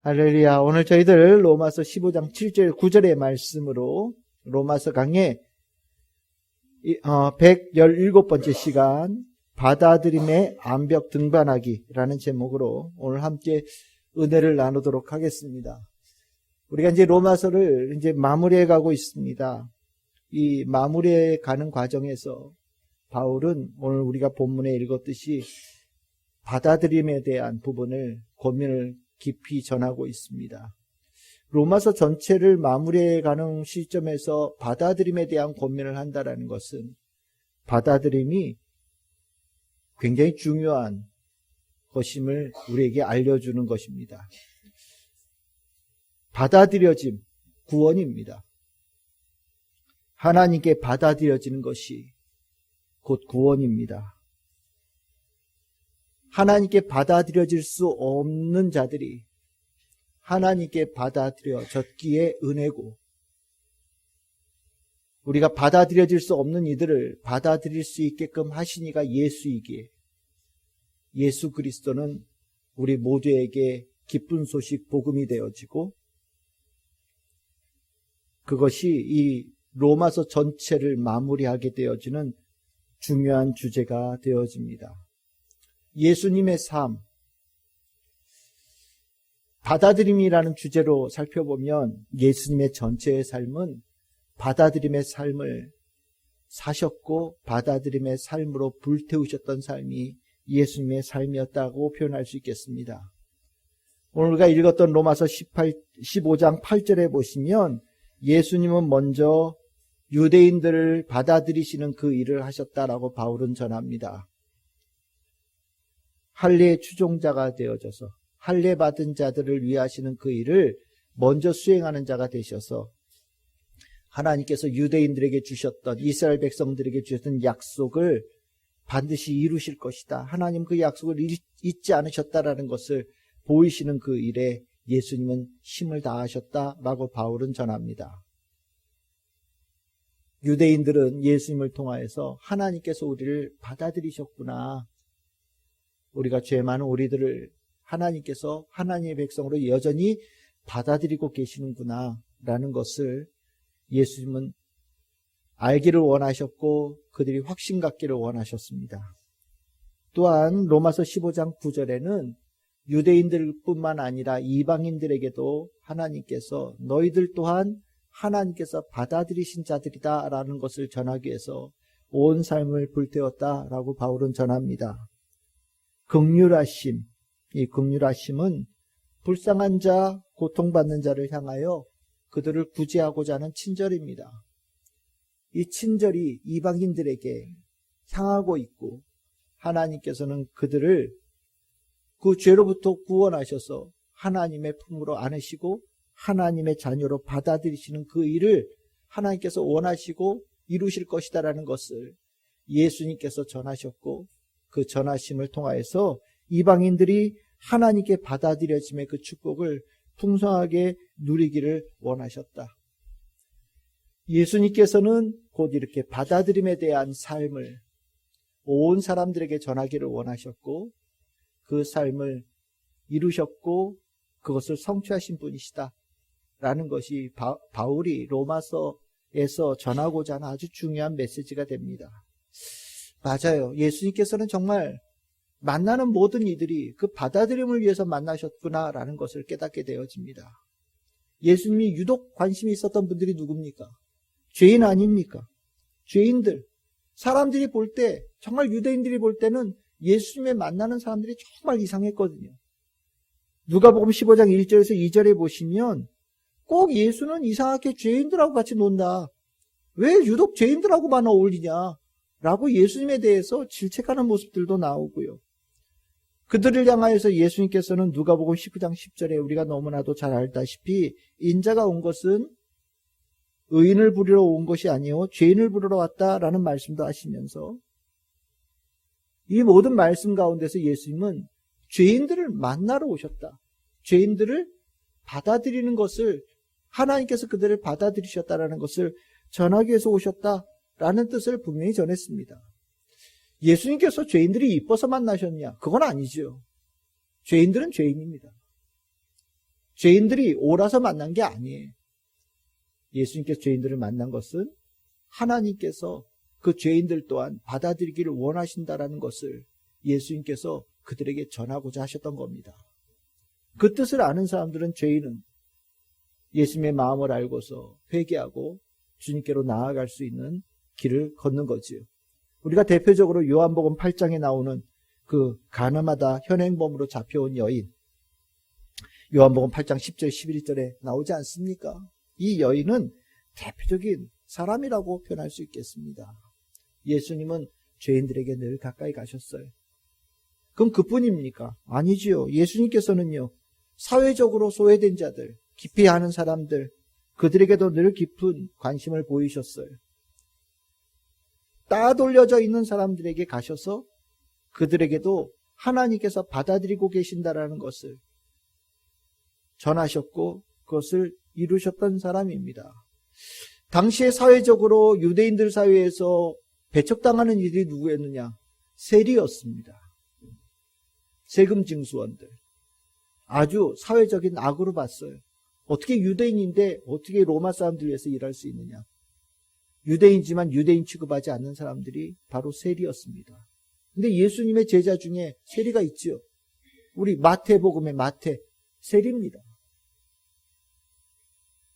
할렐루야. 오늘 저희들 로마서 15장 7절 9절의 말씀으로 로마서 강의 117번째 시간 받아들임의 암벽 등반하기라는 제목으로 오늘 함께 은혜를 나누도록 하겠습니다. 우리가 이제 로마서를 이제 마무리해 가고 있습니다. 이 마무리해 가는 과정에서 바울은 오늘 우리가 본문에 읽었듯이 받아들임에 대한 부분을 고민을 깊이 전하고 있습니다. 로마서 전체를 마무리해 가는 시점에서 받아들임에 대한 고민을 한다는 것은 받아들임이 굉장히 중요한 것임을 우리에게 알려주는 것입니다. 받아들여짐, 구원입니다. 하나님께 받아들여지는 것이 곧 구원입니다. 하나님께 받아들여질 수 없는 자들이 하나님께 받아들여졌기에 은혜고, 우리가 받아들여질 수 없는 이들을 받아들일 수 있게끔 하신 이가 예수이기에 예수 그리스도는 우리 모두에게 기쁜 소식 복음이 되어지고, 그것이 이 로마서 전체를 마무리하게 되어지는 중요한 주제가 되어집니다. 예수님의 삶, 받아들임이라는 주제로 살펴보면 예수님의 전체의 삶은 받아들임의 삶을 사셨고 받아들임의 삶으로 불태우셨던 삶이 예수님의 삶이었다고 표현할 수 있겠습니다. 오늘 우리가 읽었던 로마서 15장 8절에 보시면 예수님은 먼저 유대인들을 받아들이시는 그 일을 하셨다라고 바울은 전합니다. 할례의 추종자가 되어져서 할례 받은 자들을 위하시는 그 일을 먼저 수행하는 자가 되셔서 하나님께서 유대인들에게 주셨던, 이스라엘 백성들에게 주셨던 약속을 반드시 이루실 것이다. 하나님 그 약속을 잊지 않으셨다라는 것을 보이시는 그 일에 예수님은 힘을 다하셨다라고 바울은 전합니다. 유대인들은 예수님을 통하여서 하나님께서 우리를 받아들이셨구나, 우리가 죄 많은 우리들을 하나님께서 하나님의 백성으로 여전히 받아들이고 계시는구나 라는 것을 예수님은 알기를 원하셨고 그들이 확신 갖기를 원하셨습니다. 또한 로마서 15장 9절에는 유대인들뿐만 아니라 이방인들에게도 하나님께서 너희들 또한 하나님께서 받아들이신 자들이다 라는 것을 전하기 위해서 온 삶을 불태웠다라고 바울은 전합니다. 긍휼하심, 이 긍휼하심은 불쌍한 자, 고통받는 자를 향하여 그들을 구제하고자 하는 친절입니다. 이 친절이 이방인들에게 향하고 있고 하나님께서는 그들을 그 죄로부터 구원하셔서 하나님의 품으로 안으시고 하나님의 자녀로 받아들이시는 그 일을 하나님께서 원하시고 이루실 것이다라는 것을 예수님께서 전하셨고, 그 전하심을 통하여서 이방인들이 하나님께 받아들여짐의 그 축복을 풍성하게 누리기를 원하셨다. 예수님께서는 곧 이렇게 받아들임에 대한 삶을 온 사람들에게 전하기를 원하셨고 그 삶을 이루셨고 그것을 성취하신 분이시다 라는 것이 바울이 로마서에서 전하고자 하는 아주 중요한 메시지가 됩니다. 맞아요. 예수님께서는 정말 만나는 모든 이들이 그 받아들임을 위해서 만나셨구나라는 것을 깨닫게 되어집니다. 예수님이 유독 관심이 있었던 분들이 누굽니까? 죄인 아닙니까? 죄인들. 사람들이 볼 때, 정말 유대인들이 볼 때는 예수님의 만나는 사람들이 정말 이상했거든요. 누가복음 15장 1절에서 2절에 보시면 꼭 예수는 이상하게 죄인들하고 같이 논다. 왜 유독 죄인들하고만 어울리냐? 라고 예수님에 대해서 질책하는 모습들도 나오고요. 그들을 향하여서 예수님께서는 누가복음 19장 10절에 우리가 너무나도 잘 알다시피 인자가 온 것은 의인을 부르러 온 것이 아니요 죄인을 부르러 왔다라는 말씀도 하시면서 이 모든 말씀 가운데서 예수님은 죄인들을 만나러 오셨다. 죄인들을 받아들이는 것을, 하나님께서 그들을 받아들이셨다라는 것을 전하기 위해서 오셨다라는 뜻을 분명히 전했습니다. 예수님께서 죄인들이 이뻐서 만나셨냐? 그건 아니죠. 죄인들은 죄인입니다. 죄인들이 옳아서 만난 게 아니에요. 예수님께서 죄인들을 만난 것은 하나님께서 그 죄인들 또한 받아들이기를 원하신다라는 것을 예수님께서 그들에게 전하고자 하셨던 겁니다. 그 뜻을 아는 사람들은 죄인은 예수님의 마음을 알고서 회개하고 주님께로 나아갈 수 있는 길을 걷는 거지요. 우리가 대표적으로 요한복음 8장에 나오는 그 가늠하다 현행범으로 잡혀온 여인, 요한복음 8장 10절 11절에 나오지 않습니까? 이 여인은 대표적인 사람이라고 표현할 수 있겠습니다. 예수님은 죄인들에게 늘 가까이 가셨어요. 그럼 그뿐입니까? 아니지요. 예수님께서는요, 사회적으로 소외된 자들, 기피하는 사람들, 그들에게도 늘 깊은 관심을 보이셨어요. 따돌려져 있는 사람들에게 가셔서 그들에게도 하나님께서 받아들이고 계신다라는 것을 전하셨고 그것을 이루셨던 사람입니다. 당시에 사회적으로 유대인들 사회에서 배척당하는 일이 누구였느냐? 세리였습니다. 세금 징수원들. 아주 사회적인 악으로 봤어요. 어떻게 유대인인데 어떻게 로마 사람들 위해서 일할 수 있느냐? 유대인이지만 유대인 취급하지 않는 사람들이 바로 세리였습니다. 근데 예수님의 제자 중에 세리가 있죠. 우리 마태복음의 마태, 세리입니다.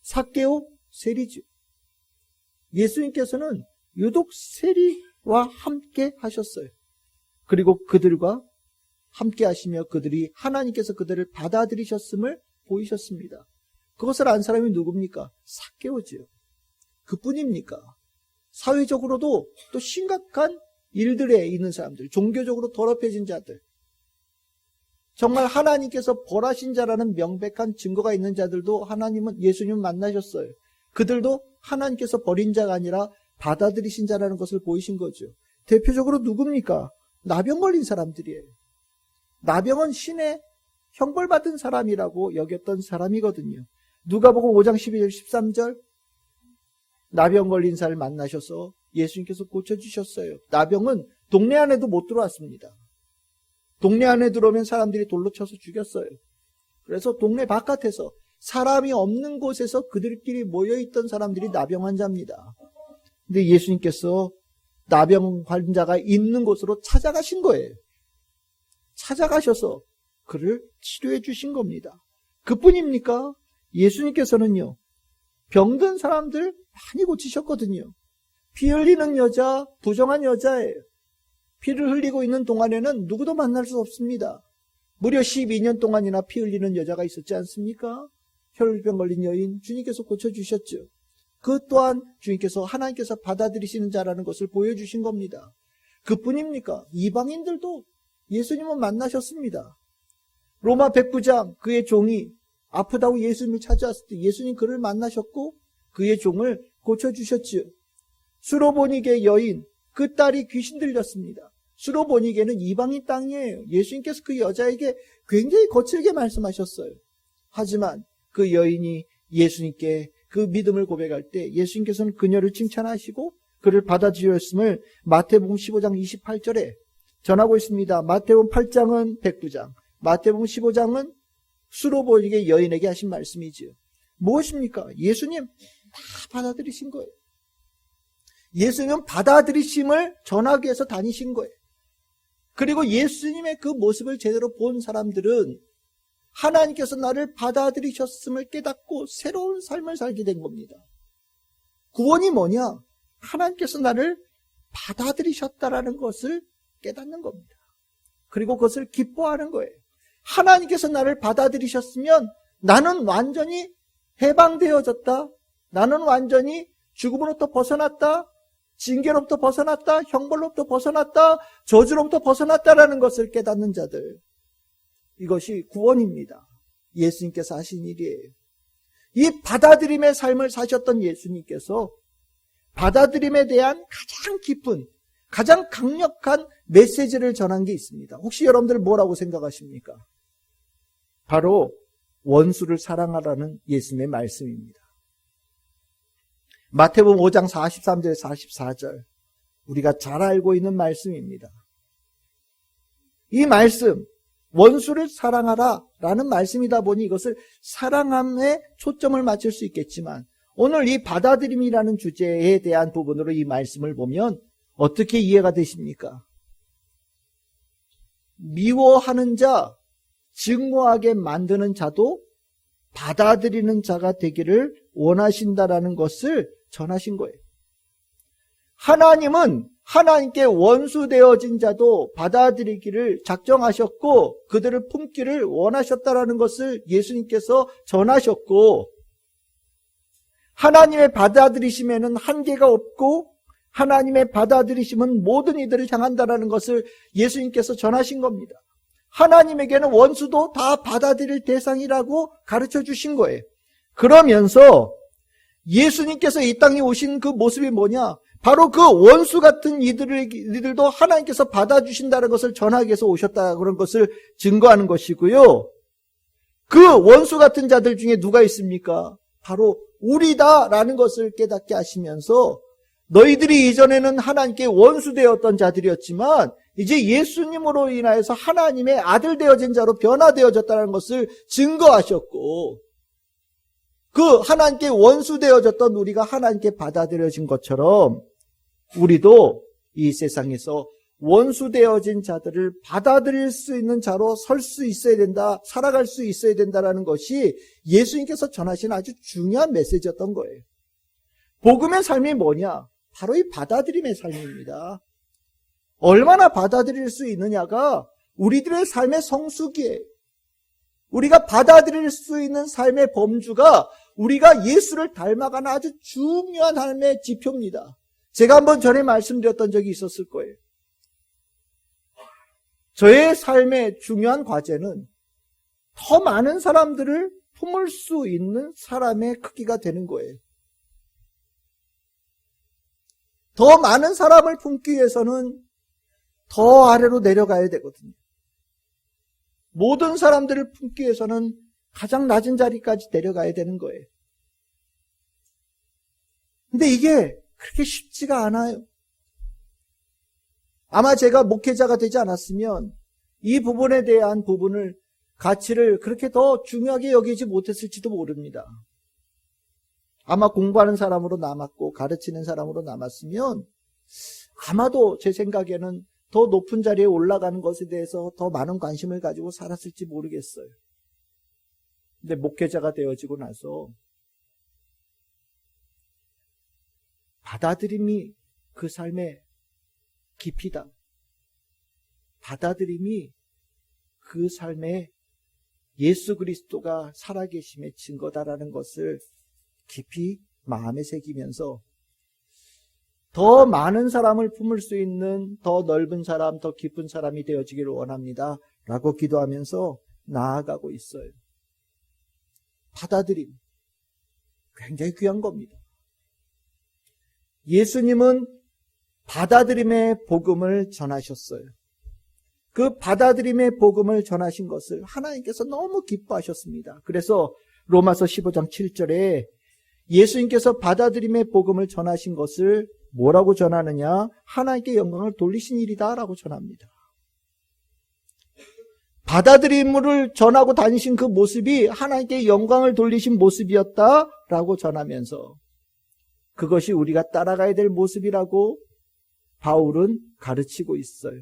삭개오, 세리죠. 예수님께서는 유독 세리와 함께 하셨어요. 그리고 그들과 함께 하시며 그들이 하나님께서 그들을 받아들이셨음을 보이셨습니다. 그것을 안 사람이 누굽니까? 삭개오지요. 그뿐입니까? 사회적으로도 또 심각한 일들에 있는 사람들, 종교적으로 더럽혀진 자들, 정말 하나님께서 벌하신 자라는 명백한 증거가 있는 자들도 예수님은 만나셨어요. 그들도 하나님께서 버린 자가 아니라 받아들이신 자라는 것을 보이신 거죠. 대표적으로 누굽니까? 나병 걸린 사람들이에요. 나병은 신의 형벌받은 사람이라고 여겼던 사람이거든요. 누가복음 5장 12절 13절 나병 걸린 사람을 만나셔서 예수님께서 고쳐주셨어요. 나병은 동네 안에도 못 들어왔습니다. 동네 안에 들어오면 사람들이 돌로 쳐서 죽였어요. 그래서 동네 바깥에서 사람이 없는 곳에서 그들끼리 모여있던 사람들이 나병 환자입니다. 근데 예수님께서 나병 환자가 있는 곳으로 찾아가신 거예요. 찾아가셔서 그를 치료해 주신 겁니다. 그뿐입니까? 예수님께서는요, 병든 사람들 많이 고치셨거든요. 피 흘리는 여자, 부정한 여자예요. 피를 흘리고 있는 동안에는 누구도 만날 수 없습니다. 무려 12년 동안이나 피 흘리는 여자가 있었지 않습니까? 혈병 걸린 여인, 주님께서 고쳐주셨죠. 그 또한 주님께서 하나님께서 받아들이시는 자라는 것을 보여주신 겁니다. 그뿐입니까? 이방인들도 예수님은 만나셨습니다. 로마 백부장 그의 종이 아프다고 예수님을 찾아왔을 때 예수님 그를 만나셨고 그의 종을 고쳐주셨지요. 수로보니게 여인, 그 딸이 귀신 들렸습니다. 수로보니게는 이방인 땅이에요. 예수님께서 그 여자에게 굉장히 거칠게 말씀하셨어요. 하지만 그 여인이 예수님께 그 믿음을 고백할 때 예수님께서는 그녀를 칭찬하시고 그를 받아주셨음을 마태복음 15장 28절에 전하고 있습니다. 마태복음 8장은 백부장, 마태복음 15장은 수로보니게 여인에게 하신 말씀이지요. 무엇입니까? 예수님 다 받아들이신 거예요. 예수님은 받아들이심을 전하기 위해서 다니신 거예요. 그리고 예수님의 그 모습을 제대로 본 사람들은 하나님께서 나를 받아들이셨음을 깨닫고 새로운 삶을 살게 된 겁니다. 구원이 뭐냐? 하나님께서 나를 받아들이셨다라는 것을 깨닫는 겁니다. 그리고 그것을 기뻐하는 거예요. 하나님께서 나를 받아들이셨으면 나는 완전히 해방되어졌다. 나는 완전히 죽음으로부터 벗어났다. 징계로부터 벗어났다. 형벌로부터 벗어났다. 저주로부터 벗어났다라는 것을 깨닫는 자들. 이것이 구원입니다. 예수님께서 하신 일이에요. 이 받아들임의 삶을 사셨던 예수님께서 받아들임에 대한 가장 깊은, 가장 강력한 메시지를 전한 게 있습니다. 혹시 여러분들 뭐라고 생각하십니까? 바로 원수를 사랑하라는 예수님의 말씀입니다. 마태복음 5장 43절 44절 우리가 잘 알고 있는 말씀입니다. 이 말씀, 원수를 사랑하라 라는 말씀이다 보니 이것을 사랑함에 초점을 맞출 수 있겠지만, 오늘 이 받아들임이라는 주제에 대한 부분으로 이 말씀을 보면 어떻게 이해가 되십니까? 미워하는 자, 증오하게 만드는 자도 받아들이는 자가 되기를 원하신다라는 것을 전하신 거예요. 하나님은 하나님께 원수되어진 자도 받아들이기를 작정하셨고 그들을 품기를 원하셨다라는 것을 예수님께서 전하셨고, 하나님의 받아들이심에는 한계가 없고 하나님의 받아들이심은 모든 이들을 향한다라는 것을 예수님께서 전하신 겁니다. 하나님에게는 원수도 다 받아들일 대상이라고 가르쳐 주신 거예요. 그러면서 예수님께서 이 땅에 오신 그 모습이 뭐냐? 바로 그 원수 같은 이들도 하나님께서 받아주신다는 것을 전하기 위해서 오셨다, 그런 것을 증거하는 것이고요. 그 원수 같은 자들 중에 누가 있습니까? 바로 우리다라는 것을 깨닫게 하시면서, 너희들이 이전에는 하나님께 원수되었던 자들이었지만 이제 예수님으로 인하여서 하나님의 아들 되어진 자로 변화되어졌다는 것을 증거하셨고, 그 하나님께 원수되어졌던 우리가 하나님께 받아들여진 것처럼 우리도 이 세상에서 원수되어진 자들을 받아들일 수 있는 자로 설 수 있어야 된다, 살아갈 수 있어야 된다라는 것이 예수님께서 전하신 아주 중요한 메시지였던 거예요. 복음의 삶이 뭐냐? 바로 이 받아들임의 삶입니다. 얼마나 받아들일 수 있느냐가 우리들의 삶의 성숙이에요. 우리가 받아들일 수 있는 삶의 범주가 우리가 예수를 닮아가는 아주 중요한 삶의 지표입니다. 제가 한번 전에 말씀드렸던 적이 있었을 거예요. 저의 삶의 중요한 과제는 더 많은 사람들을 품을 수 있는 사람의 크기가 되는 거예요. 더 많은 사람을 품기 위해서는 더 아래로 내려가야 되거든요. 모든 사람들을 품기 위해서는 가장 낮은 자리까지 내려가야 되는 거예요. 근데 이게 그렇게 쉽지가 않아요. 아마 제가 목회자가 되지 않았으면 이 부분에 대한 가치를 그렇게 더 중요하게 여기지 못했을지도 모릅니다. 아마 공부하는 사람으로 남았고 가르치는 사람으로 남았으면 아마도 제 생각에는 더 높은 자리에 올라가는 것에 대해서 더 많은 관심을 가지고 살았을지 모르겠어요. 근데 목회자가 되어지고 나서 받아들임이 그 삶의 깊이다. 받아들임이 그 삶의 예수 그리스도가 살아계심의 증거다라는 것을 깊이 마음에 새기면서 더 많은 사람을 품을 수 있는 더 넓은 사람, 더 깊은 사람이 되어지기를 원합니다 라고 기도하면서 나아가고 있어요. 받아들임, 굉장히 귀한 겁니다. 예수님은 받아들임의 복음을 전하셨어요. 그 받아들임의 복음을 전하신 것을 하나님께서 너무 기뻐하셨습니다. 그래서 로마서 15장 7절에 예수님께서 받아들임의 복음을 전하신 것을 뭐라고 전하느냐? 하나님께 영광을 돌리신 일이다 라고 전합니다. 받아들임을 전하고 다니신 그 모습이 하나님께 영광을 돌리신 모습이었다 라고 전하면서 그것이 우리가 따라가야 될 모습이라고 바울은 가르치고 있어요.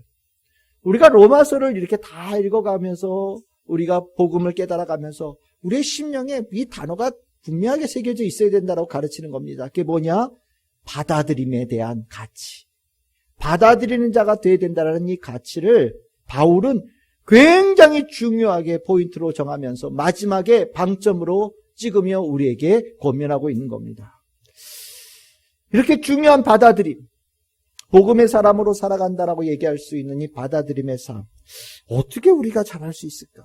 우리가 로마서를 이렇게 다 읽어가면서 우리가 복음을 깨달아가면서 우리의 심령에 이 단어가 분명하게 새겨져 있어야 된다고 가르치는 겁니다. 그게 뭐냐? 받아들임에 대한 가치. 받아들이는 자가 되어야 된다는 이 가치를 바울은 굉장히 중요하게 포인트로 정하면서 마지막에 방점으로 찍으며 우리에게 권면하고 있는 겁니다. 이렇게 중요한 받아들임, 복음의 사람으로 살아간다라고 얘기할 수 있는 이 받아들임의 삶, 어떻게 우리가 잘할 수 있을까?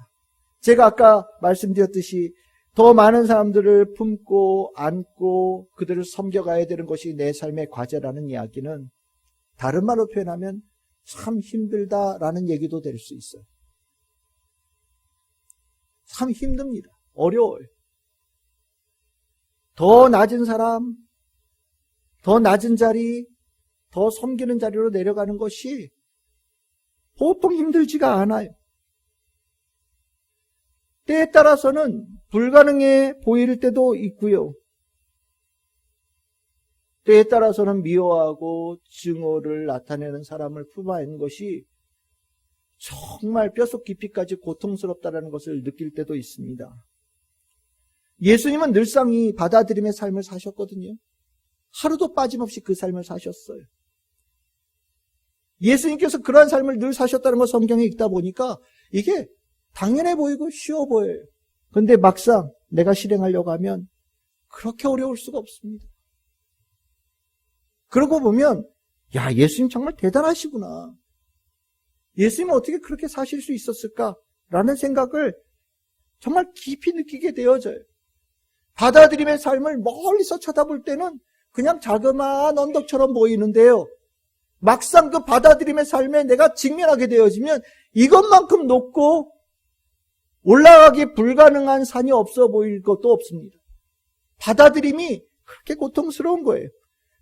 제가 아까 말씀드렸듯이 더 많은 사람들을 품고 안고 그들을 섬겨가야 되는 것이 내 삶의 과제라는 이야기는 다른 말로 표현하면 참 힘들다라는 얘기도 될 수 있어요. 참 힘듭니다. 어려워요. 더 낮은 사람, 더 낮은 자리, 더 섬기는 자리로 내려가는 것이 보통 힘들지가 않아요. 때에 따라서는 불가능해 보일 때도 있고요. 때에 따라서는 미워하고 증오를 나타내는 사람을 품어내는 것이 정말 뼛속 깊이까지 고통스럽다는 것을 느낄 때도 있습니다. 예수님은 늘상 이 받아들임의 삶을 사셨거든요. 하루도 빠짐없이 그 삶을 사셨어요. 예수님께서 그러한 삶을 늘 사셨다는 걸 성경에 읽다 보니까 이게 당연해 보이고 쉬워 보여요. 그런데 막상 내가 실행하려고 하면 그렇게 어려울 수가 없습니다. 그러고 보면 야, 예수님 정말 대단하시구나. 예수님은 어떻게 그렇게 사실 수 있었을까라는 생각을 정말 깊이 느끼게 되어져요. 받아들임의 삶을 멀리서 쳐다볼 때는 그냥 자그마한 언덕처럼 보이는데요. 막상 그 받아들임의 삶에 내가 직면하게 되어지면 이것만큼 높고 올라가기 불가능한 산이 없어 보일 것도 없습니다. 받아들임이 그렇게 고통스러운 거예요.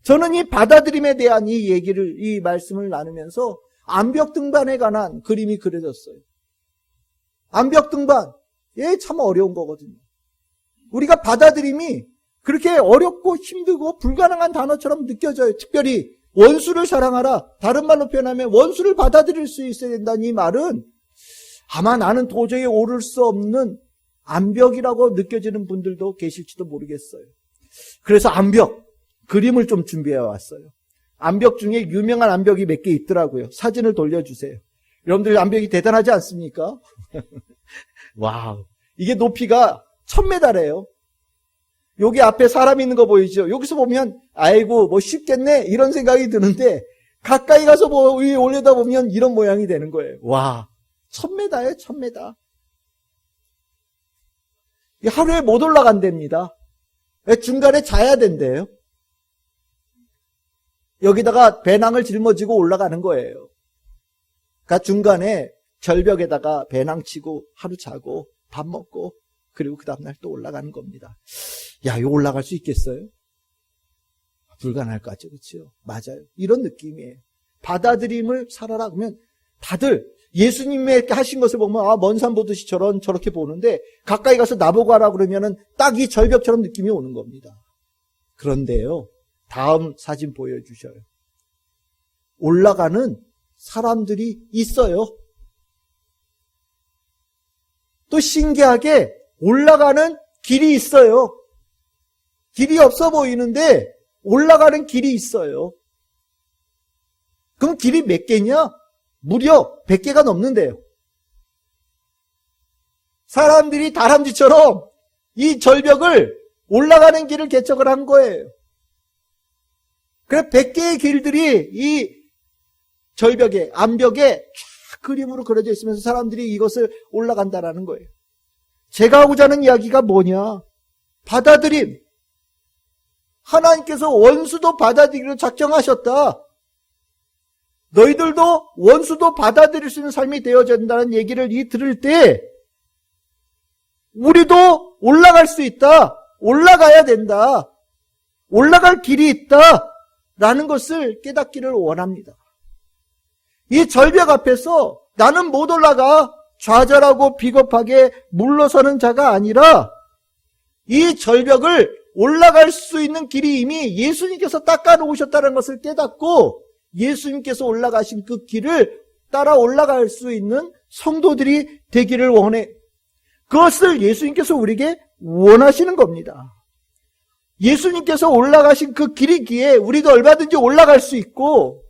저는 이 받아들임에 대한 이 말씀을 나누면서 암벽 등반에 관한 그림이 그려졌어요. 암벽 등반, 참 어려운 거거든요. 우리가 받아들임이 그렇게 어렵고 힘들고 불가능한 단어처럼 느껴져요. 특별히 원수를 사랑하라. 다른 말로 표현하면 원수를 받아들일 수 있어야 된다는 이 말은 아마 나는 도저히 오를 수 없는 암벽이라고 느껴지는 분들도 계실지도 모르겠어요. 그래서 암벽, 그림을 좀 준비해 왔어요. 암벽 중에 유명한 암벽이 몇 개 있더라고요. 사진을 돌려주세요. 여러분들 암벽이 대단하지 않습니까? 와우. 이게 높이가 1000m래요. 여기 앞에 사람 있는 거 보이죠? 여기서 보면 아이고 뭐 쉽겠네 이런 생각이 드는데 가까이 가서 위에 올려다 보면 이런 모양이 되는 거예요. 와, 1000m예요, 1000m. 하루에 못 올라간답니다. 중간에 자야 된대요. 여기다가 배낭을 짊어지고 올라가는 거예요. 그러니까 중간에 절벽에다가 배낭 치고 하루 자고 밥 먹고 그리고 그 다음날 또 올라가는 겁니다. 야, 이거 올라갈 수 있겠어요? 불가능할 것 같죠, 그렇죠? 맞아요. 이런 느낌이에요. 받아들임을 살아라 그러면 다들 예수님의 하신 것을 보면 먼 산 보듯이 저렇게 보는데 가까이 가서 나보고 하라 그러면은 딱 이 절벽처럼 느낌이 오는 겁니다. 그런데요, 다음 사진 보여주셔요. 올라가는 사람들이 있어요. 또 신기하게 올라가는 길이 있어요. 길이 없어 보이는데 올라가는 길이 있어요. 그럼 길이 몇 개냐? 무려 100개가 넘는데요. 사람들이 다람쥐처럼 이 절벽을 올라가는 길을 개척을 한 거예요. 그래서 100개의 길들이 이 절벽에, 암벽에 쫙 그림으로 그려져 있으면서 사람들이 이것을 올라간다라는 거예요. 제가 하고자 하는 이야기가 뭐냐? 받아들임. 하나님께서 원수도 받아들이기로 작정하셨다. 너희들도 원수도 받아들일 수 있는 삶이 되어야 된다는 얘기를 들을 때 우리도 올라갈 수 있다. 올라가야 된다. 올라갈 길이 있다. 라는 것을 깨닫기를 원합니다. 이 절벽 앞에서 나는 못 올라가 좌절하고 비겁하게 물러서는 자가 아니라 이 절벽을 올라갈 수 있는 길이 이미 예수님께서 닦아놓으셨다는 것을 깨닫고 예수님께서 올라가신 그 길을 따라 올라갈 수 있는 성도들이 되기를 원해. 그것을 예수님께서 우리에게 원하시는 겁니다. 예수님께서 올라가신 그 길이기에 우리도 얼마든지 올라갈 수 있고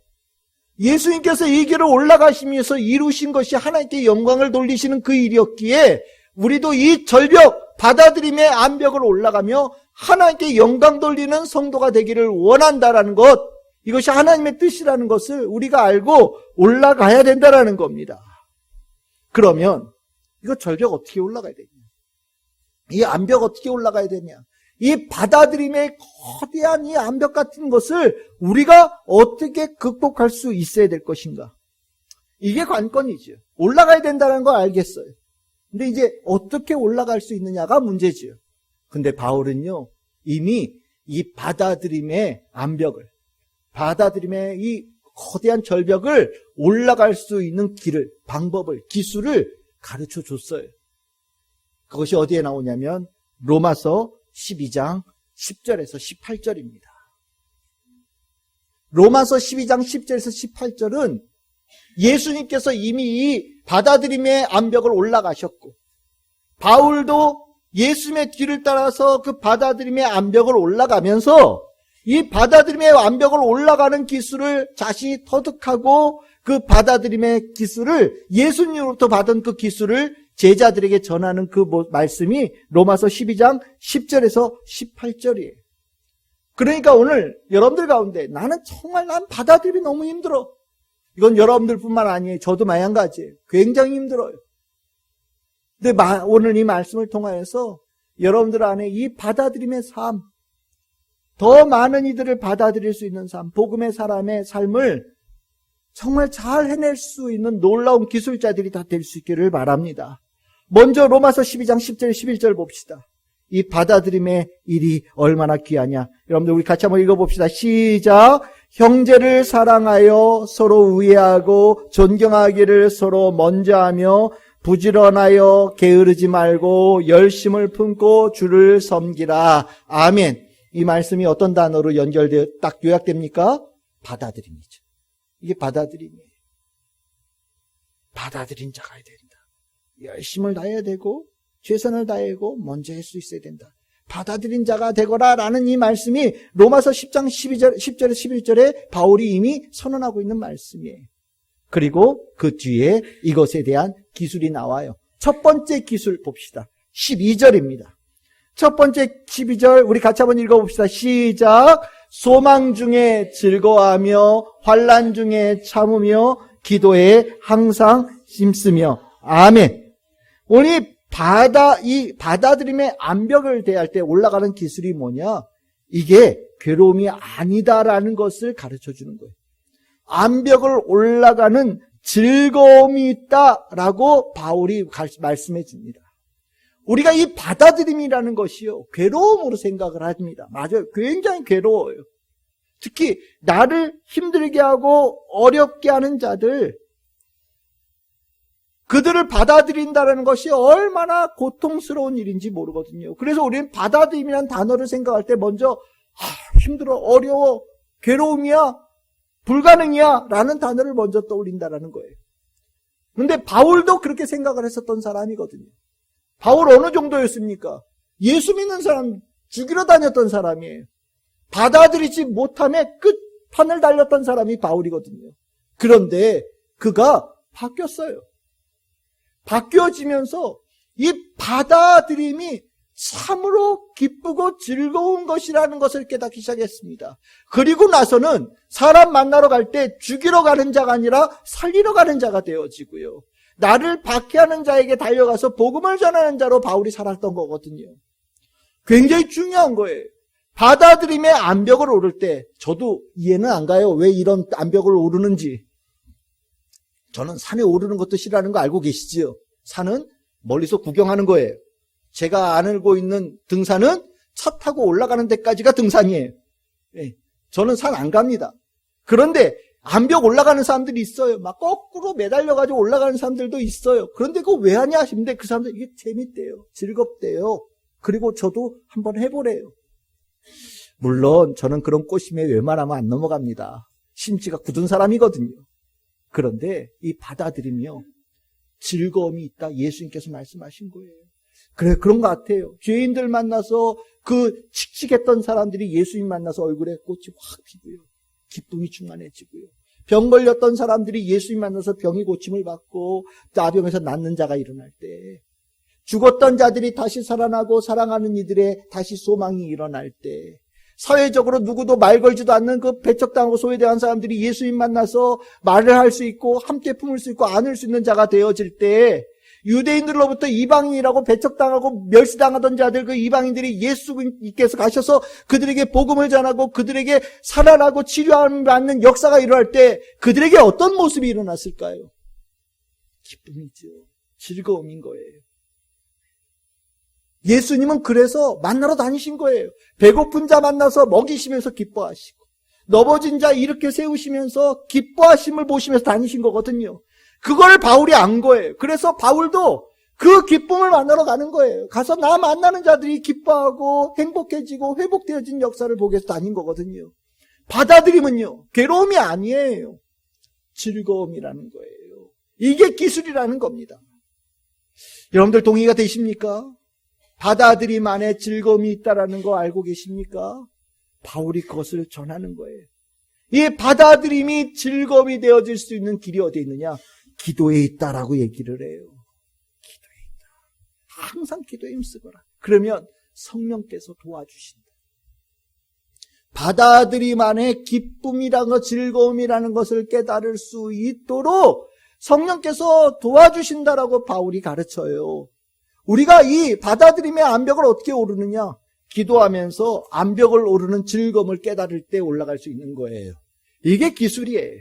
예수님께서 이 길을 올라가시면서 이루신 것이 하나님께 영광을 돌리시는 그 일이었기에 우리도 이 절벽, 받아들임의 암벽을 올라가며 하나님께 영광 돌리는 성도가 되기를 원한다라는 것, 이것이 하나님의 뜻이라는 것을 우리가 알고 올라가야 된다라는 겁니다. 그러면 이거 절벽 어떻게 올라가야 되냐? 이 암벽 어떻게 올라가야 되냐? 이 받아들임의 거대한 이 암벽 같은 것을 우리가 어떻게 극복할 수 있어야 될 것인가? 이게 관건이죠. 올라가야 된다는 걸 알겠어요. 근데 이제 어떻게 올라갈 수 있느냐가 문제지요. 근데 바울은요, 이미 이 받아들임의 암벽을, 받아들임의 이 거대한 절벽을 올라갈 수 있는 길을, 방법을, 기술을 가르쳐 줬어요. 그것이 어디에 나오냐면 로마서 12장 10절에서 18절입니다. 로마서 12장 10절에서 18절은 예수님께서 이미 이 받아들임의 암벽을 올라가셨고, 바울도 예수님의 뒤를 따라서 그 받아들임의 암벽을 올라가면서 이 받아들임의 암벽을 올라가는 기술을 자신이 터득하고, 그 받아들임의 기술을, 예수님으로부터 받은 그 기술을 제자들에게 전하는 그 말씀이 로마서 12장 10절에서 18절이에요. 그러니까 오늘 여러분들 가운데 난 받아들임이 너무 힘들어. 이건 여러분들뿐만 아니에요. 저도 마찬가지예요. 굉장히 힘들어요. 근데 오늘 이 말씀을 통하여서 여러분들 안에 이 받아들임의 삶, 더 많은 이들을 받아들일 수 있는 삶, 복음의 사람의 삶을 정말 잘 해낼 수 있는 놀라운 기술자들이 다 될 수 있기를 바랍니다. 먼저 로마서 12장 10절 11절 봅시다. 이 받아들임의 일이 얼마나 귀하냐. 여러분들 우리 같이 한번 읽어봅시다. 시작. 형제를 사랑하여 서로 우애하고 존경하기를 서로 먼저 하며 부지런하여 게으르지 말고 열심을 품고 주를 섬기라. 아멘. 이 말씀이 어떤 단어로 연결되어 딱 요약됩니까? 받아들임이죠. 이게 받아들임이에요. 받아들인 자가 돼야 된다. 열심을 다해야 되고 최선을 다하고 먼저 할 수 있어야 된다. 받아들인 자가 되거라 라는 이 말씀이 로마서 10장 10절에서 11절에 바울이 이미 선언하고 있는 말씀이에요. 그리고 그 뒤에 이것에 대한 기술이 나와요. 첫 번째 기술 봅시다. 12절입니다. 첫 번째 12절 우리 같이 한번 읽어봅시다. 시작. 소망 중에 즐거워하며 환난 중에 참으며 기도에 항상 힘쓰며. 아멘. 오늘 이 받아들임의 암벽을 대할 때 올라가는 기술이 뭐냐? 이게 괴로움이 아니다라는 것을 가르쳐 주는 거예요. 암벽을 올라가는 즐거움이 있다라고 바울이 말씀해 줍니다. 우리가 이 받아들임이라는 것이요, 괴로움으로 생각을 합니다. 맞아요. 굉장히 괴로워요. 특히 나를 힘들게 하고 어렵게 하는 자들, 그들을 받아들인다는 것이 얼마나 고통스러운 일인지 모르거든요. 그래서 우리는 받아들임이라는 단어를 생각할 때 먼저 힘들어, 어려워, 괴로움이야, 불가능이야 라는 단어를 먼저 떠올린다는 거예요. 그런데 바울도 그렇게 생각을 했었던 사람이거든요. 바울 어느 정도였습니까? 예수 믿는 사람 죽이러 다녔던 사람이에요. 받아들이지 못함에 끝판을 달렸던 사람이 바울이거든요. 그런데 그가 바뀌었어요. 바뀌어지면서 이 받아들임이 참으로 기쁘고 즐거운 것이라는 것을 깨닫기 시작했습니다. 그리고 나서는 사람 만나러 갈 때 죽이러 가는 자가 아니라 살리러 가는 자가 되어지고요. 나를 박해하는 자에게 달려가서 복음을 전하는 자로 바울이 살았던 거거든요. 굉장히 중요한 거예요. 받아들임의 암벽을 오를 때 저도 이해는 안 가요. 왜 이런 암벽을 오르는지. 저는 산에 오르는 것도 싫어하는 거 알고 계시지요? 산은 멀리서 구경하는 거예요. 제가 알고 있는 등산은 차 타고 올라가는 데까지가 등산이에요. 네, 저는 산 안 갑니다. 그런데 암벽 올라가는 사람들이 있어요. 막 거꾸로 매달려가지고 올라가는 사람들도 있어요. 그런데 그거 왜 하냐 하시는데 그 사람들 이게 재밌대요. 즐겁대요. 그리고 저도 한번 해보래요. 물론 저는 그런 꼬심에 웬만하면 안 넘어갑니다. 심지가 굳은 사람이거든요. 그런데 이 받아들이며 즐거움이 있다. 예수님께서 말씀하신 거예요. 그래, 그런 것 같아요. 죄인들 만나서 그 칙칙했던 사람들이 예수님 만나서 얼굴에 꽃이 확 피고요. 기쁨이 충만해지고요. 병 걸렸던 사람들이 예수님 만나서 병이 고침을 받고 나병에서 낫는 자가 일어날 때, 죽었던 자들이 다시 살아나고 사랑하는 이들의 다시 소망이 일어날 때, 사회적으로 누구도 말 걸지도 않는 그 배척당하고 소외당한 사람들이 예수님 만나서 말을 할 수 있고 함께 품을 수 있고 안을 수 있는 자가 되어질 때, 유대인들로부터 이방인이라고 배척당하고 멸시당하던 자들, 그 이방인들이 예수님께서 가셔서 그들에게 복음을 전하고 그들에게 살아나고 치료함을 받는 역사가 일어날 때 그들에게 어떤 모습이 일어났을까요? 기쁨이죠. 즐거움인 거예요. 예수님은 그래서 만나러 다니신 거예요. 배고픈 자 만나서 먹이시면서 기뻐하시고, 넘어진 자 일으켜 세우시면서 기뻐하심을 보시면서 다니신 거거든요. 그걸 바울이 안 거예요. 그래서 바울도 그 기쁨을 만나러 가는 거예요. 가서 나 만나는 자들이 기뻐하고 행복해지고 회복되어진 역사를 보기 위해서 다닌 거거든요. 받아들임은요, 괴로움이 아니에요. 즐거움이라는 거예요. 이게 기술이라는 겁니다. 여러분들 동의가 되십니까? 받아들임 안에 즐거움이 있다는 거 알고 계십니까? 바울이 그것을 전하는 거예요. 이 받아들임이 즐거움이 되어질 수 있는 길이 어디에 있느냐? 기도에 있다라고 얘기를 해요. 기도에 있다. 항상 기도에 힘쓰거라. 그러면 성령께서 도와주신다. 받아들임 안에 기쁨이라는 것, 즐거움이라는 것을 깨달을 수 있도록 성령께서 도와주신다라고 바울이 가르쳐요. 우리가 이 받아들임의 암벽을 어떻게 오르느냐? 기도하면서 암벽을 오르는 즐거움을 깨달을 때 올라갈 수 있는 거예요. 이게 기술이에요.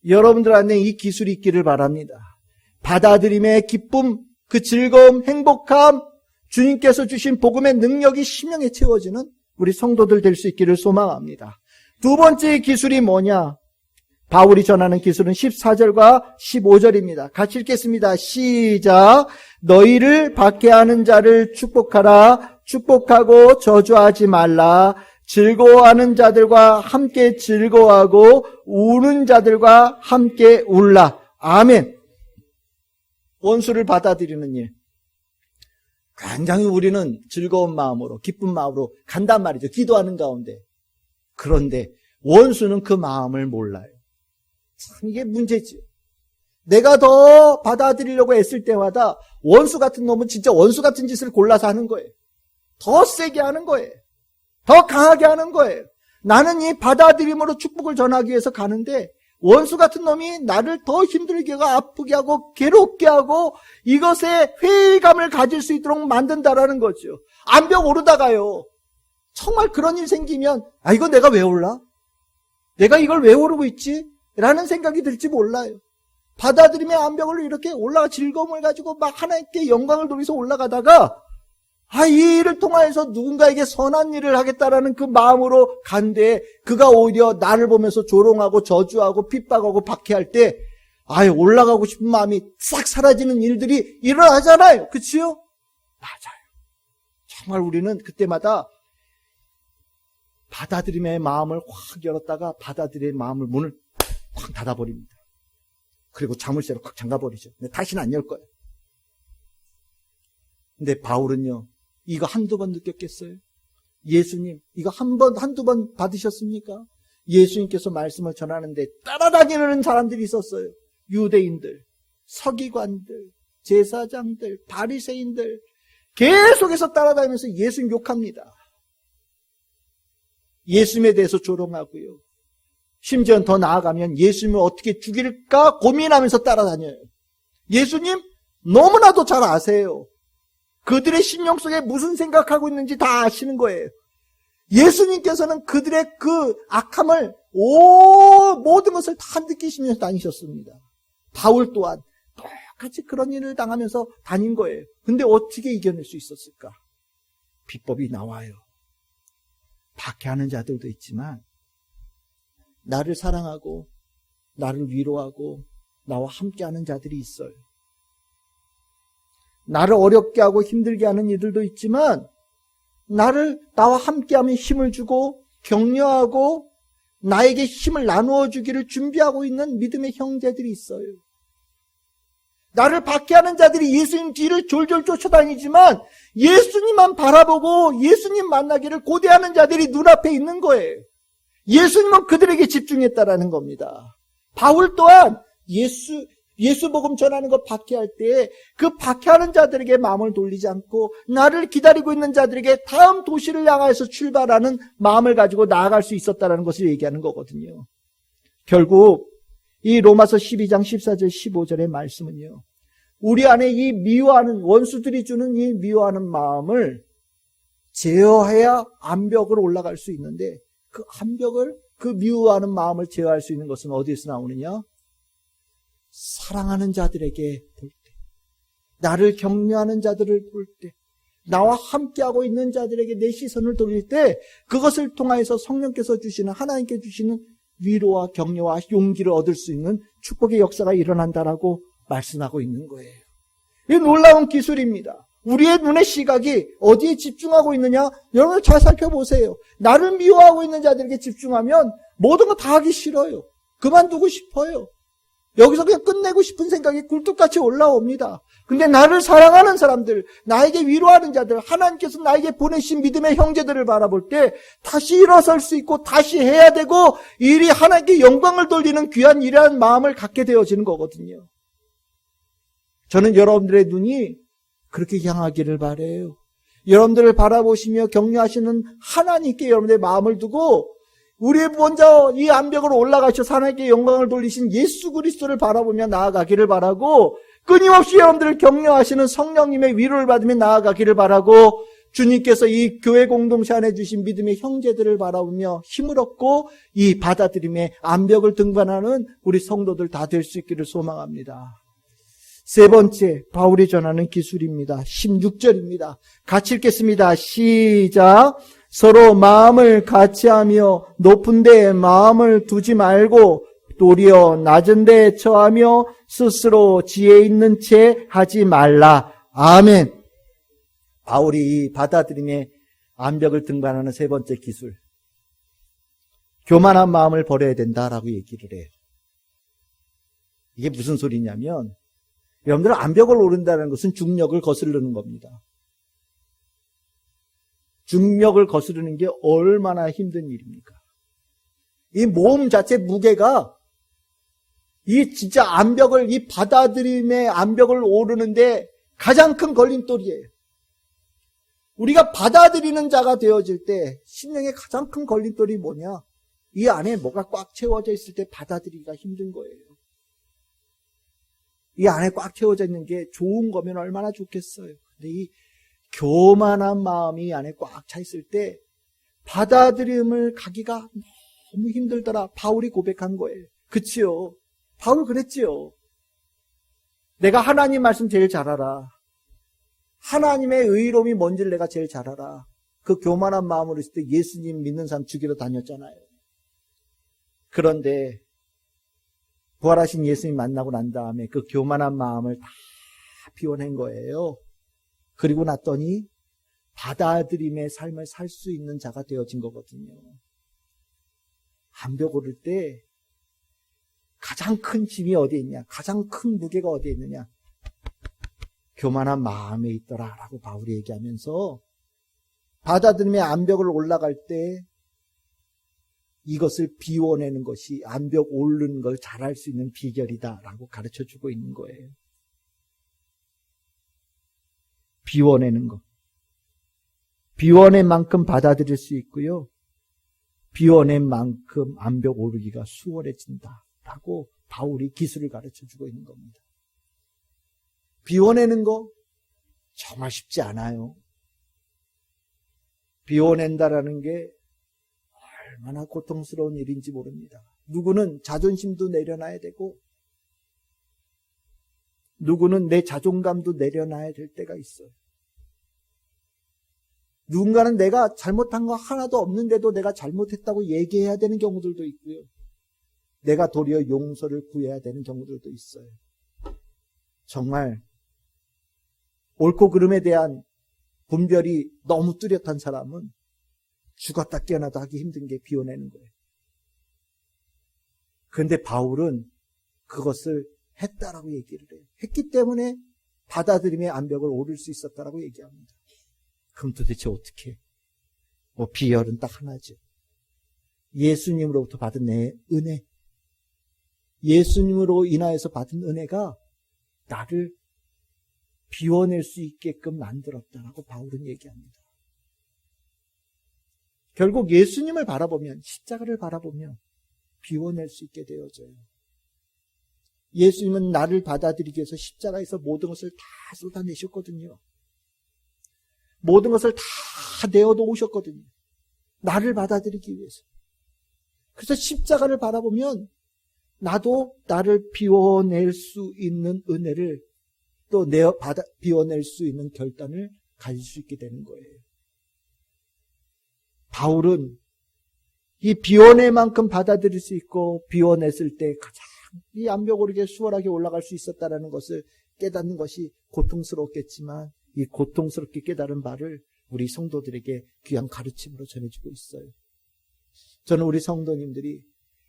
여러분들 안에 이 기술이 있기를 바랍니다. 받아들임의 기쁨, 그 즐거움, 행복함, 주님께서 주신 복음의 능력이 심령에 채워지는 우리 성도들 될 수 있기를 소망합니다. 두 번째 기술이 뭐냐? 바울이 전하는 기술은 14절과 15절입니다. 같이 읽겠습니다. 시작. 너희를 박해하는 자를 축복하라. 축복하고 저주하지 말라. 즐거워하는 자들과 함께 즐거워하고 우는 자들과 함께 울라. 아멘. 원수를 받아들이는 일. 굉장히 우리는 즐거운 마음으로, 기쁜 마음으로 간단 말이죠. 기도하는 가운데. 그런데 원수는 그 마음을 몰라요. 참 이게 문제지. 내가 더 받아들이려고 애쓸 때마다 원수 같은 놈은 진짜 원수 같은 짓을 골라서 하는 거예요. 더 세게 하는 거예요. 더 강하게 하는 거예요. 나는 이 받아들임으로 축복을 전하기 위해서 가는데 원수 같은 놈이 나를 더 힘들게 하고 아프게 하고 괴롭게 하고 이것에 회의감을 가질 수 있도록 만든다라는 거죠. 암벽 오르다가요. 정말 그런 일 생기면 이거 내가 왜 올라? 내가 이걸 왜 오르고 있지? 라는 생각이 들지 몰라요. 받아들임의 암벽을 이렇게 올라가 즐거움을 가지고 막 하나님께 영광을 돌리면서 올라가다가 이 일을 통하여서 누군가에게 선한 일을 하겠다라는 그 마음으로 간데 그가 오히려 나를 보면서 조롱하고 저주하고 핍박하고 박해할 때 올라가고 싶은 마음이 싹 사라지는 일들이 일어나잖아요. 그치요? 맞아요. 정말 우리는 그때마다 받아들임의 마음을 확 열었다가 받아들임의 마음을 문을 확 닫아버립니다. 그리고 자물쇠로 확 잠가버리죠. 근데 다시는 안 열 거예요. 근데 바울은요, 이거 한두 번 느꼈겠어요? 예수님, 이거 한두 번 받으셨습니까? 예수님께서 말씀을 전하는데 따라다니는 사람들이 있었어요. 유대인들, 서기관들, 제사장들, 바리새인들 계속해서 따라다니면서 예수님 욕합니다. 예수님에 대해서 조롱하고요. 심지어 더 나아가면 예수님을 어떻게 죽일까 고민하면서 따라다녀요. 예수님 너무나도 잘 아세요. 그들의 심령 속에 무슨 생각하고 있는지 다 아시는 거예요. 예수님께서는 그들의 그 악함을 모든 것을 다 느끼시면서 다니셨습니다. 바울 또한 똑같이 그런 일을 당하면서 다닌 거예요. 근데 어떻게 이겨낼 수 있었을까? 비법이 나와요. 박해하는 자들도 있지만 나를 사랑하고 나를 위로하고 나와 함께하는 자들이 있어요. 나를 어렵게 하고 힘들게 하는 이들도 있지만 나와 함께하면 힘을 주고 격려하고 나에게 힘을 나누어 주기를 준비하고 있는 믿음의 형제들이 있어요. 나를 박해하는 자들이 예수님 뒤를 졸졸 쫓아다니지만 예수님만 바라보고 예수님 만나기를 고대하는 자들이 눈앞에 있는 거예요. 예수님은 그들에게 집중했다라는 겁니다. 바울 또한 예수 복음 전하는 거 박해할 때 그 박해하는 자들에게 마음을 돌리지 않고 나를 기다리고 있는 자들에게 다음 도시를 향해서 출발하는 마음을 가지고 나아갈 수 있었다는 것을 얘기하는 거거든요. 결국 이 로마서 12장 14절 15절의 말씀은요, 우리 안에 이 미워하는 원수들이 주는 이 미워하는 마음을 제어해야 암벽으로 올라갈 수 있는데 그 암벽을, 그 미워하는 마음을 제어할 수 있는 것은 어디에서 나오느냐? 사랑하는 자들에게 볼 때, 나를 격려하는 자들을 볼 때, 나와 함께하고 있는 자들에게 내 시선을 돌릴 때 그것을 통하여서 성령께서 주시는, 하나님께 주시는 위로와 격려와 용기를 얻을 수 있는 축복의 역사가 일어난다라고 말씀하고 있는 거예요. 이 놀라운 기술입니다. 우리의 눈의 시각이 어디에 집중하고 있느냐? 여러분 잘 살펴보세요. 나를 미워하고 있는 자들에게 집중하면 모든 거 다 하기 싫어요. 그만두고 싶어요. 여기서 그냥 끝내고 싶은 생각이 굴뚝같이 올라옵니다. 근데 나를 사랑하는 사람들, 나에게 위로하는 자들, 하나님께서 나에게 보내신 믿음의 형제들을 바라볼 때 다시 일어설 수 있고 다시 해야 되고 일이 하나님께 영광을 돌리는 귀한 일이라는 마음을 갖게 되어지는 거거든요. 저는 여러분들의 눈이 그렇게 향하기를 바라요. 여러분들을 바라보시며 격려하시는 하나님께 여러분들의 마음을 두고 우리 먼저 이 암벽으로 올라가셔서 하나님께 영광을 돌리신 예수 그리스도를 바라보며 나아가기를 바라고 끊임없이 여러분들을 격려하시는 성령님의 위로를 받으며 나아가기를 바라고 주님께서 이 교회 공동체 안에 주신 믿음의 형제들을 바라보며 힘을 얻고 이 받아들임의 암벽을 등반하는 우리 성도들 다 될 수 있기를 소망합니다. 세 번째, 바울이 전하는 기술입니다. 16절입니다. 같이 읽겠습니다. 시작. 서로 마음을 같이하며 높은 데에 마음을 두지 말고 도리어 낮은 데에 처하며 스스로 지혜 있는 채 하지 말라. 아멘. 바울이 이 받아들임의 암벽을 등반하는 세 번째 기술. 교만한 마음을 버려야 된다라고 얘기를 해요. 이게 무슨 소리냐면 여러분들 암벽을 오른다는 것은 중력을 거스르는 겁니다. 중력을 거스르는 게 얼마나 힘든 일입니까? 이 몸 자체 무게가 이 진짜 암벽을, 이 받아들임의 암벽을 오르는데 가장 큰 걸림돌이에요. 우리가 받아들이는 자가 되어질 때 심령의 가장 큰 걸림돌이 뭐냐? 이 안에 뭐가 꽉 채워져 있을 때 받아들이기가 힘든 거예요. 이 안에 꽉 채워져 있는 게 좋은 거면 얼마나 좋겠어요. 근데 이 교만한 마음이 이 안에 꽉 차 있을 때 받아들임을 가기가 너무 힘들더라. 바울이 고백한 거예요. 그치요? 바울 그랬지요. 내가 하나님 말씀 제일 잘 알아. 하나님의 의로움이 뭔지를 내가 제일 잘 알아. 그 교만한 마음으로 있을 때 예수님 믿는 사람 죽이러 다녔잖아요. 그런데 부활하신 예수님 만나고 난 다음에 그 교만한 마음을 다 비워낸 거예요. 그리고 났더니 받아들임의 삶을 살 수 있는 자가 되어진 거거든요. 암벽 오를 때 가장 큰 짐이 어디에 있냐? 가장 큰 무게가 어디에 있느냐? 교만한 마음에 있더라라고 바울이 얘기하면서 받아들임의 암벽을 올라갈 때 이것을 비워내는 것이 암벽 오르는 걸 잘할 수 있는 비결이다라고 가르쳐주고 있는 거예요. 비워내는 것. 비워낸 만큼 받아들일 수 있고요. 비워낸 만큼 암벽 오르기가 수월해진다라고 바울이 기술을 가르쳐주고 있는 겁니다. 비워내는 거 정말 쉽지 않아요. 비워낸다라는 게 얼마나 고통스러운 일인지 모릅니다. 누구는 자존심도 내려놔야 되고 누구는 내 자존감도 내려놔야 될 때가 있어요. 누군가는 내가 잘못한 거 하나도 없는데도 내가 잘못했다고 얘기해야 되는 경우들도 있고요. 내가 도리어 용서를 구해야 되는 경우들도 있어요. 정말 옳고 그름에 대한 분별이 너무 뚜렷한 사람은 죽었다 깨어나도 하기 힘든 게 비워내는 거예요. 그런데 바울은 그것을 했다라고 얘기를 해요. 했기 때문에 받아들임의 암벽을 오를 수 있었다라고 얘기합니다. 그럼 도대체 어떻게? 비결은 딱 하나죠. 예수님으로부터 받은 내 은혜. 예수님으로 인하여서 받은 은혜가 나를 비워낼 수 있게끔 만들었다라고 바울은 얘기합니다. 결국 예수님을 바라보면, 십자가를 바라보면 비워낼 수 있게 되어져요. 예수님은 나를 받아들이기 위해서 십자가에서 모든 것을 다 쏟아내셨거든요. 모든 것을 다 내어놓으셨거든요. 나를 받아들이기 위해서. 그래서 십자가를 바라보면 나도 나를 비워낼 수 있는 은혜를 또 비워낼 수 있는 결단을 가질 수 있게 되는 거예요. 바울은 이 비워낼 만큼 받아들일 수 있고 비워냈을 때 가장 이 암벽 오르게 수월하게 올라갈 수 있었다는 것을 깨닫는 것이 고통스럽겠지만 이 고통스럽게 깨달은 바를 우리 성도들에게 귀한 가르침으로 전해주고 있어요. 저는 우리 성도님들이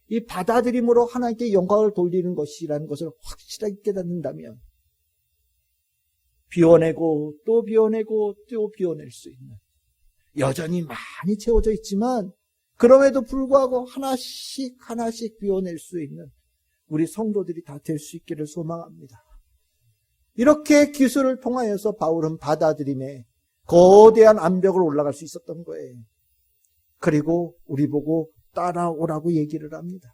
이 받아들임으로 하나님께 영광을 돌리는 것이라는 것을 확실하게 깨닫는다면 비워내고 또 비워내고 또 비워낼 수 있는, 여전히 많이 채워져 있지만 그럼에도 불구하고 하나씩 하나씩 비워낼 수 있는 우리 성도들이 다 될 수 있기를 소망합니다. 이렇게 기술을 통하여서 바울은 받아들임에 거대한 암벽을 올라갈 수 있었던 거예요. 그리고 우리 보고 따라오라고 얘기를 합니다.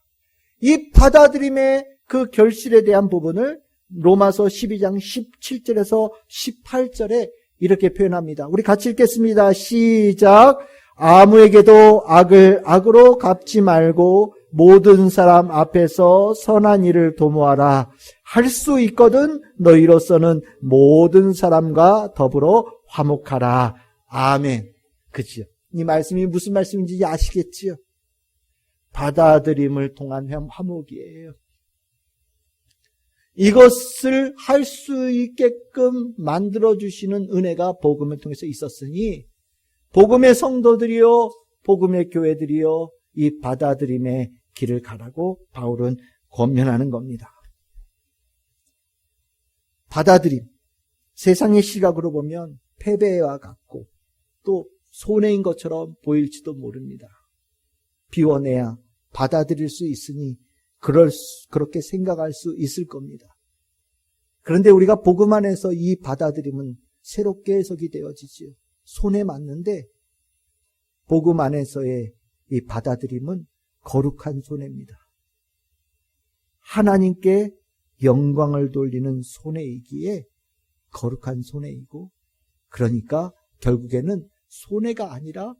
이 받아들임의 그 결실에 대한 부분을 로마서 12장 17절에서 18절에 이렇게 표현합니다. 우리 같이 읽겠습니다. 시작. 아무에게도 악을 악으로 갚지 말고 모든 사람 앞에서 선한 일을 도모하라. 할 수 있거든 너희로서는 모든 사람과 더불어 화목하라. 아멘. 그치요? 이 말씀이 무슨 말씀인지 아시겠지요? 받아들임을 통한 화목이에요. 이것을 할 수 있게끔 만들어주시는 은혜가 복음을 통해서 있었으니 복음의 성도들이요, 복음의 교회들이요, 이 받아들임의 길을 가라고 바울은 권면하는 겁니다. 받아들임, 세상의 시각으로 보면 패배와 같고 또 손해인 것처럼 보일지도 모릅니다. 비워내야 받아들일 수 있으니 그렇게 생각할 수 있을 겁니다. 그런데 우리가 복음 안에서 이 받아들임은 새롭게 해석이 되어지지요. 손에 맞는데 복음 안에서의 이 받아들임은 거룩한 손해입니다. 하나님께 영광을 돌리는 손해이기에 거룩한 손해이고, 그러니까 결국에는 손해가 아니라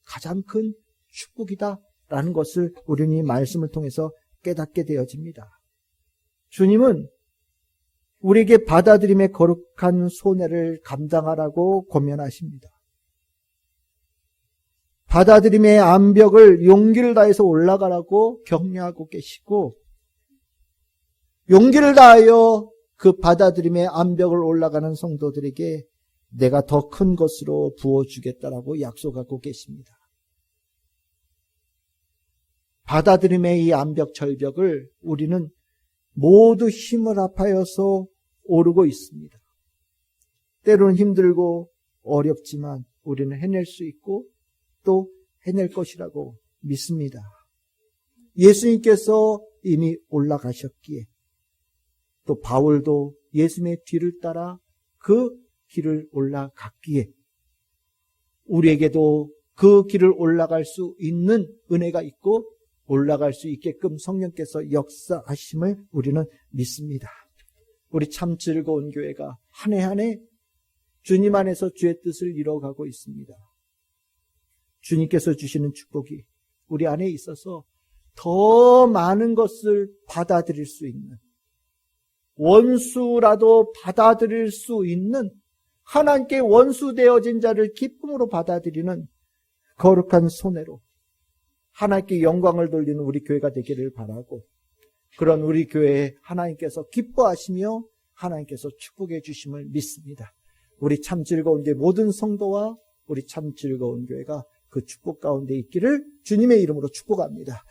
가장 큰 축복이다라는 것을 우리는 이 말씀을 통해서 깨닫게 되어집니다. 주님은 우리에게 받아들임의 거룩한 손해를 감당하라고 권면하십니다. 받아들임의 암벽을 용기를 다해서 올라가라고 격려하고 계시고, 용기를 다하여 그 받아들임의 암벽을 올라가는 성도들에게 내가 더 큰 것으로 부어주겠다라고 약속하고 계십니다. 받아들임의 이 암벽 절벽을 우리는 모두 힘을 합하여서 오르고 있습니다. 때로는 힘들고 어렵지만 우리는 해낼 수 있고 또 해낼 것이라고 믿습니다. 예수님께서 이미 올라가셨기에 또 바울도 예수님의 뒤를 따라 그 길을 올라갔기에 우리에게도 그 길을 올라갈 수 있는 은혜가 있고 올라갈 수 있게끔 성령께서 역사하심을 우리는 믿습니다. 우리 참 즐거운 교회가 한 해 한 해 주님 안에서 주의 뜻을 이뤄가고 있습니다. 주님께서 주시는 축복이 우리 안에 있어서 더 많은 것을 받아들일 수 있는, 원수라도 받아들일 수 있는, 하나님께 원수되어진 자를 기쁨으로 받아들이는 거룩한 손해로 하나님께 영광을 돌리는 우리 교회가 되기를 바라고, 그런 우리 교회에 하나님께서 기뻐하시며 하나님께서 축복해 주심을 믿습니다. 우리 참 즐거운 교회 모든 성도와 우리 참 즐거운 교회가 그 축복 가운데 있기를 주님의 이름으로 축복합니다.